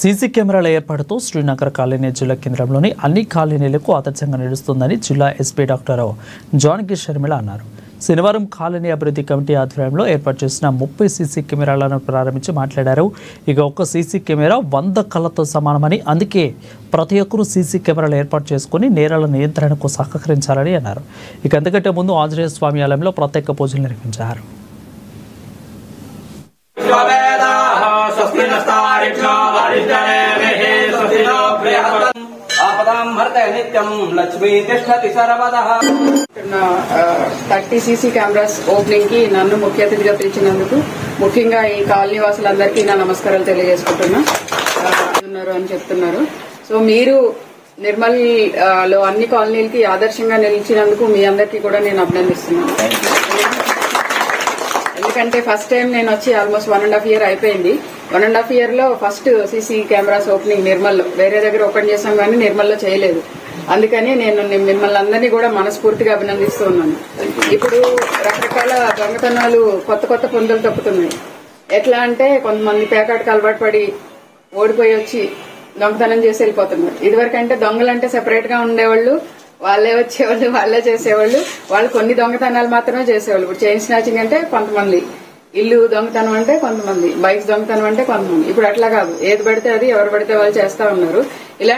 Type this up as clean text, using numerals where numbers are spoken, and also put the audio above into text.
CC కెమెరాల ఏర్పాటుతో Srinagar colony జిల్లా కేంద్రంలోని అన్ని కాలనీలకు ఆదర్శంగా నిలుస్తుందని జిల్లా ఎస్పీ డాక్టర్ జానకి శర్మిల అన్నారు. శనివారం కాలనీ అభివృద్ధి కమిటీ ఆధ్వర్యంలో ఏర్పాటు చేసిన 30 సీసీ కెమెరాలను ప్రారంభించి మాట్లాడారు. ఇక ఒక్క సీసీ కెమెరా 100 కళ్ళతో సమానమని, అందుకే ప్రతి ఒక్కరూ సీసీ కెమెరాలు ఏర్పాటు చేసుకుని నేరాల నియంత్రణకు సహకరించాలని అన్నారు. ఇక అంతకంటే ముందు ఆంజనేయ స్వామి ఆలయంలో ప్రత్యేక పూజలు నిర్వహించారు. థర్టీ సీసీ కెమెరాస్ ఓపెనింగ్ కి నన్ను ముఖ్య అతిథిగా పిలిచినందుకు ముఖ్యంగా ఈ కాలనీ వాసులందరికీ నా నమస్కారాలు తెలియజేసుకుంటున్నారు అని చెప్తున్నారు. సో మీరు నిర్మల్ లో అన్ని కాలనీలకి ఆదర్శంగా నిలిచినందుకు మీ అందరికీ కూడా నేను అభినందిస్తున్నాను. ఎందుకంటే ఫస్ట్ టైం నేను వచ్చి ఆల్మోస్ట్ 1.5 year అయిపోయింది. 1.5 year లో ఫస్ట్ సీసీ కెమెరాస్ ఓపెనింగ్ నిర్మల్లో, వేరే దగ్గర ఓపెన్ చేసాం కానీ నిర్మల్లో చేయలేదు. అందుకని నేను మిమ్మల్ని అందరినీ కూడా మనస్ఫూర్తిగా అభినందిస్తూ ఉన్నాను. ఇప్పుడు రకరకాల దొంగతనాలు కొత్త పొందలు తప్పుతున్నాయి. ఎట్లా అంటే కొంతమంది పేకాటకు అలవాటు పడి ఓడిపోయి వచ్చి దొంగతనం చేసి వెళ్ళిపోతున్నారు. ఇదివరకంటే దొంగలంటే సెపరేట్ గా ఉండేవాళ్ళు, వాళ్ళే వచ్చేవాళ్ళు, వాళ్ళే చేసేవాళ్ళు. వాళ్ళు కొన్ని దొంగతనాలు మాత్రమే చేసేవాళ్ళు. ఇప్పుడు చైన్ స్నాచింగ్ అంటే కొంతమంది, ఇల్లు దొంగతనం అంటే కొంతమంది, బైక్స్ దొంగతనం అంటే కొంతమంది. ఇప్పుడు అట్లా కాదు, ఏది పడితే అది ఎవరు పడితే వాళ్ళు చేస్తా ఉన్నారు. ఇలా